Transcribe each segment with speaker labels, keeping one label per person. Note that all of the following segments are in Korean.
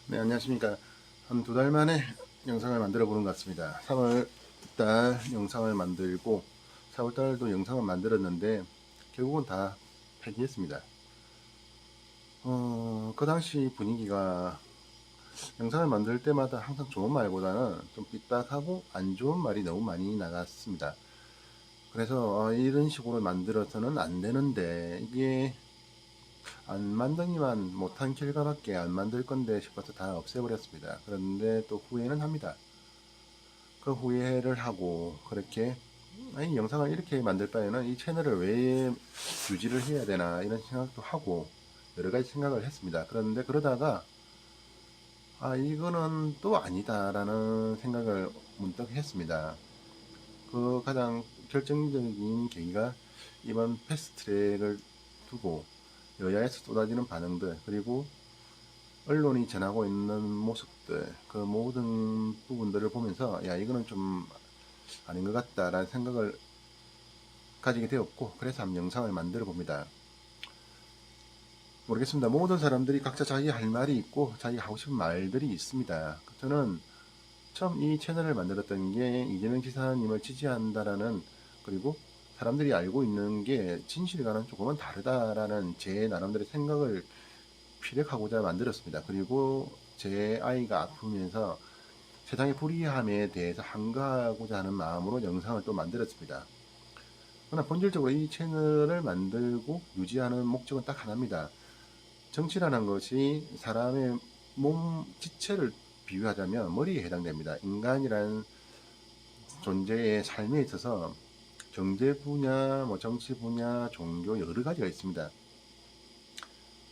Speaker 1: 네, 안녕하십니까. 한 두 달 만에 영상을 만들어 보는 것 같습니다. 3월 달 영상을 만들고 4월 달도 영상을 만들었는데 결국은 다 폐기했습니다. 그 당시 분위기가 영상을 만들 때마다 항상 좋은 말보다는 좀 삐딱하고 안 좋은 말이 너무 많이 나갔습니다. 그래서 이런 식으로 만들어서는 안 되는데 이게 안 만들기만 못한 결과밖에 안 만들 건데 싶어서 다 없애버렸습니다. 그런데 또 후회는 합니다. 그 후회를 하고 그렇게 아니 영상을 이렇게 만들 바에는 이 채널을 왜 유지를 해야 되나 이런 생각도 하고 여러 가지 생각을 했습니다. 그런데 그러다가 이거는 또 아니다라는 생각을 문득 했습니다. 그 가장 결정적인 계기가 이번 패스트트랙을 두고 여야에서 쏟아지는 반응들 그리고 언론이 전하고 있는 모습들 그 모든 부분들을 보면서 야 이거는 좀 아닌 것 같다라는 생각을 가지게 되었고 그래서 한번 영상을 만들어 봅니다. 모르겠습니다. 모든 사람들이 각자 자기 할 말이 있고 자기 하고 싶은 말들이 있습니다. 저는 처음 이 채널을 만들었던 게 이재명 지사님을 지지한다라는 그리고 사람들이 알고 있는 게 진실과는 조금은 다르다라는 제 나름대로 생각을 피력하고자 만들었습니다. 그리고 제 아이가 아프면서 세상의 불이함에 대해서 한가하고자 하는 마음으로 영상을 또 만들었습니다. 그러나 본질적으로 이 채널을 만들고 유지하는 목적은 딱 하나입니다. 정치라는 것이 사람의 몸 지체를 비유하자면 머리에 해당됩니다. 인간이라는 존재의 삶에 있어서 경제 분야, 정치 분야, 종교 여러 가지가 있습니다.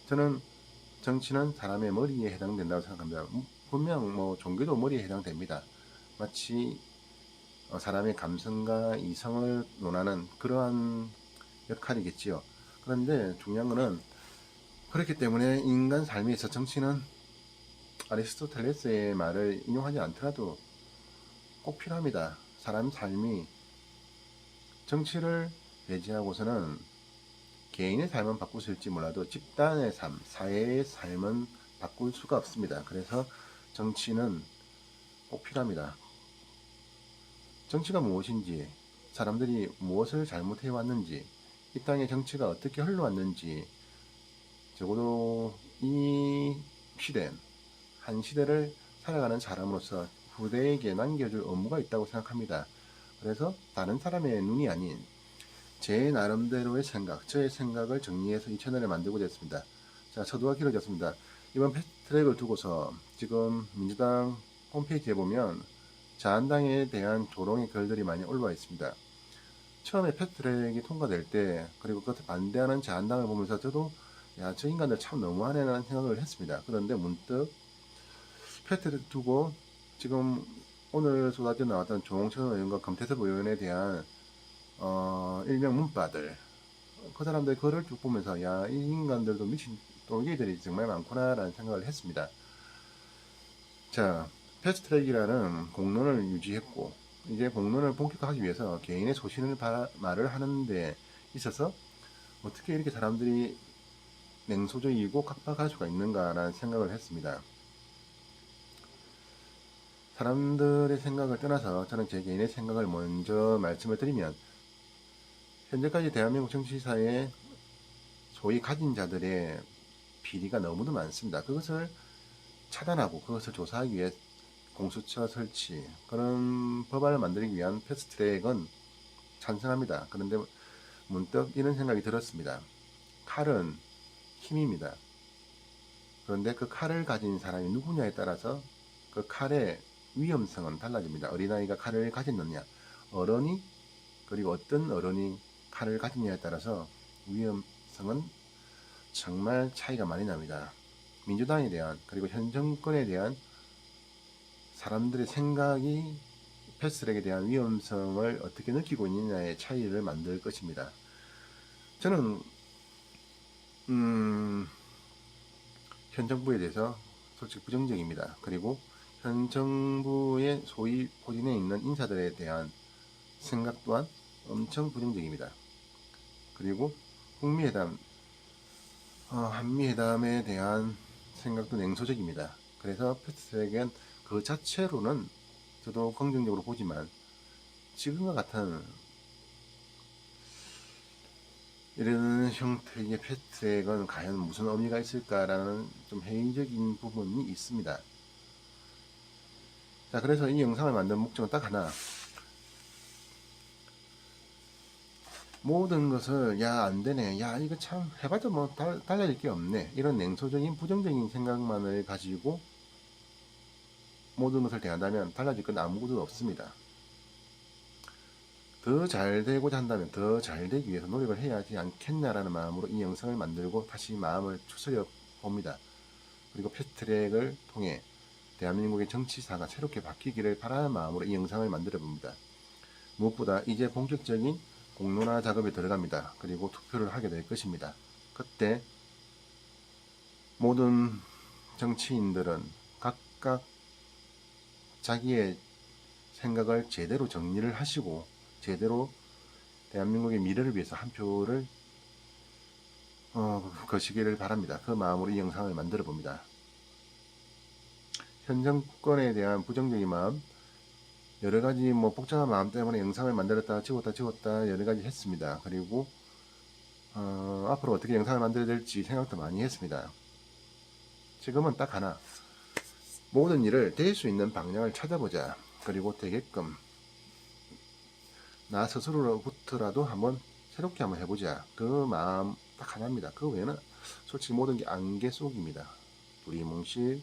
Speaker 1: 저는 정치는 사람의 머리에 해당된다고 생각합니다. 분명 종교도 머리에 해당됩니다. 마치 사람의 감성과 이성을 논하는 그러한 역할이겠지요. 그런데 중요한 것은 그렇기 때문에 인간 삶에 있어 정치는 아리스토텔레스의 말을 인용하지 않더라도 꼭 필요합니다. 사람 삶이 정치를 배제하고서는 개인의 삶은 바꿀 수 있을지 몰라도 집단의 삶, 사회의 삶은 바꿀 수가 없습니다. 그래서 정치는 꼭 필요합니다. 정치가 무엇인지, 사람들이 무엇을 잘못해 왔는지, 이 땅의 정치가 어떻게 흘러왔는지, 적어도 이 시대, 한 시대를 살아가는 사람으로서 후대에게 남겨줄 업무가 있다고 생각합니다. 그래서 다른 사람의 눈이 아닌 제 나름대로의 생각, 저의 생각을 정리해서 이 채널을 만들고자 했습니다. 자, 서두가 길어졌습니다. 이번 패스트트랙을 두고서 지금 민주당 홈페이지에 보면 자한당에 대한 조롱의 글들이 많이 올라와 있습니다. 처음에 패스트트랙이 통과될 때 그리고 그것을 반대하는 자한당을 보면서 저도 야, 저 인간들 참 너무하네라는 생각을 했습니다. 그런데 문득 패스트트랙 두고 지금 오늘 쏟아져 나왔던 조홍천 의원과 금태섭 의원에 대한 일명 문바들 그 사람들 글을 쭉 보면서 야, 이 인간들도 미친 똘개들이 정말 많구나라는 생각을 했습니다. 자, 패스트트랙이라는 공론을 유지했고 이제 공론을 본격화하기 위해서 개인의 소신을 말을 하는 데 있어서 어떻게 이렇게 사람들이 냉소적이고 각박할 수가 있는가라는 생각을 했습니다. 사람들의 생각을 떠나서 저는 제 개인의 생각을 먼저 말씀을 드리면 현재까지 대한민국 정치사에 소위 가진 자들의 비리가 너무도 많습니다. 그것을 차단하고 그것을 조사하기 위해 공수처 설치 그런 법안을 만들기 위한 패스트트랙은 찬성합니다. 그런데 문득 이런 생각이 들었습니다. 칼은 힘입니다. 그런데 그 칼을 가진 사람이 누구냐에 따라서 그 칼의 위험성은 달라집니다. 어린아이가 칼을 가졌느냐, 어른이 그리고 어떤 어른이 칼을 가졌냐에 따라서 위험성은 정말 차이가 많이 납니다. 민주당에 대한 그리고 현 정권에 대한 사람들의 생각이 패스트트랙에 대한 위험성을 어떻게 느끼고 있느냐의 차이를 만들 것입니다. 저는 현 정부에 대해서 솔직히 부정적입니다. 그리고 현 정부의 소위 포진에 있는 인사들에 대한 생각 또한 엄청 부정적입니다. 그리고 북미회담, 한미회담에 대한 생각도 냉소적입니다. 그래서 패스트트랙은 그 자체로는 저도 긍정적으로 보지만 지금과 같은 이런 형태의 패스트트랙은 과연 무슨 의미가 있을까라는 좀 회의적인 부분이 있습니다. 자, 그래서 이 영상을 만든 목적은 딱 하나. 모든 것을 야 안되네, 야 이거 참 해봐도 뭐 달라질 게 없네, 이런 냉소적인 부정적인 생각만을 가지고 모든 것을 대한다면 달라질 건 아무것도 없습니다. 더 잘 되고자 한다면 더 잘 되기 위해서 노력을 해야 하지 않겠냐라는 마음으로 이 영상을 만들고 다시 마음을 추스려 봅니다. 그리고 패스트트랙을 통해 대한민국의 정치사가 새롭게 바뀌기를 바라는 마음으로 이 영상을 만들어 봅니다. 무엇보다 이제 본격적인 공론화 작업에 들어갑니다. 그리고 투표를 하게 될 것입니다. 그때 모든 정치인들은 각각 자기의 생각을 제대로 정리를 하시고 제대로 대한민국의 미래를 위해서 한 표를 거시기를 바랍니다. 그 마음으로 이 영상을 만들어 봅니다. 현 정권에 대한 부정적인 마음, 여러가지 뭐 복잡한 마음 때문에 영상을 만들었다 지웠다 여러가지 했습니다. 그리고 앞으로 어떻게 영상을 만들어야 될지 생각도 많이 했습니다. 지금은 딱 하나, 모든 일을 될 수 있는 방향을 찾아보자. 그리고 되게끔 나 스스로부터라도 한번 새롭게 한번 해보자. 그 마음 딱 하나입니다. 그 외에는 솔직히 모든 게 안개 속입니다. 두리뭉실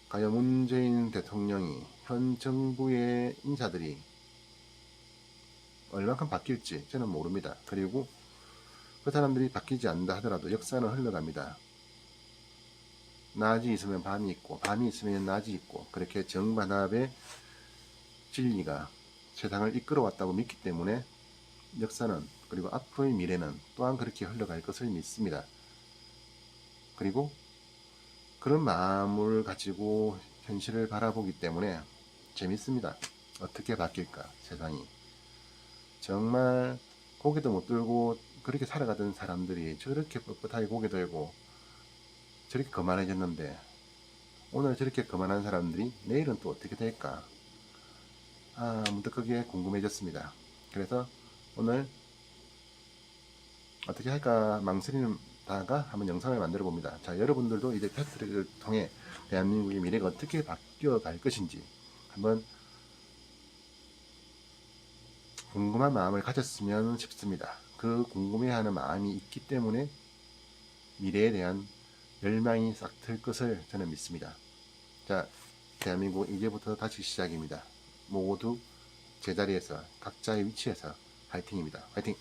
Speaker 1: 과연 문재인 대통령이 현 정부의 인사들이 얼만큼 바뀔지 저는 모릅니다. 그리고 그 사람들이 바뀌지 않는다 하더라도 역사는 흘러갑니다. 낮이 있으면 밤이 있고 밤이 있으면 낮이 있고, 그렇게 정반합의 진리가 세상을 이끌어왔다고 믿기 때문에 역사는, 그리고 앞으로의 미래는 또한 그렇게 흘러갈 것을 믿습니다. 그리고 그런 마음을 가지고 현실을 바라보기 때문에 재밌습니다. 어떻게 바뀔까 세상이. 정말 고개도 못 들고 그렇게 살아가던 사람들이 저렇게 뻣뻣하게 고개 들고 저렇게 거만해졌는데, 오늘 저렇게 거만한 사람들이 내일은 또 어떻게 될까, 문득 그게 궁금해졌습니다. 그래서 오늘 어떻게 할까 망설이다가 한번 영상을 만들어 봅니다. 자, 여러분들도 이제 패스트트랙을 통해 대한민국의 미래가 어떻게 바뀌어 갈 것인지 한번 궁금한 마음을 가졌으면 싶습니다. 그 궁금해하는 마음이 있기 때문에 미래에 대한 열망이 싹 틀 것을 저는 믿습니다. 자, 대한민국 이제부터 다시 시작입니다. 모두 제자리에서 각자의 위치에서 화이팅입니다. 화이팅!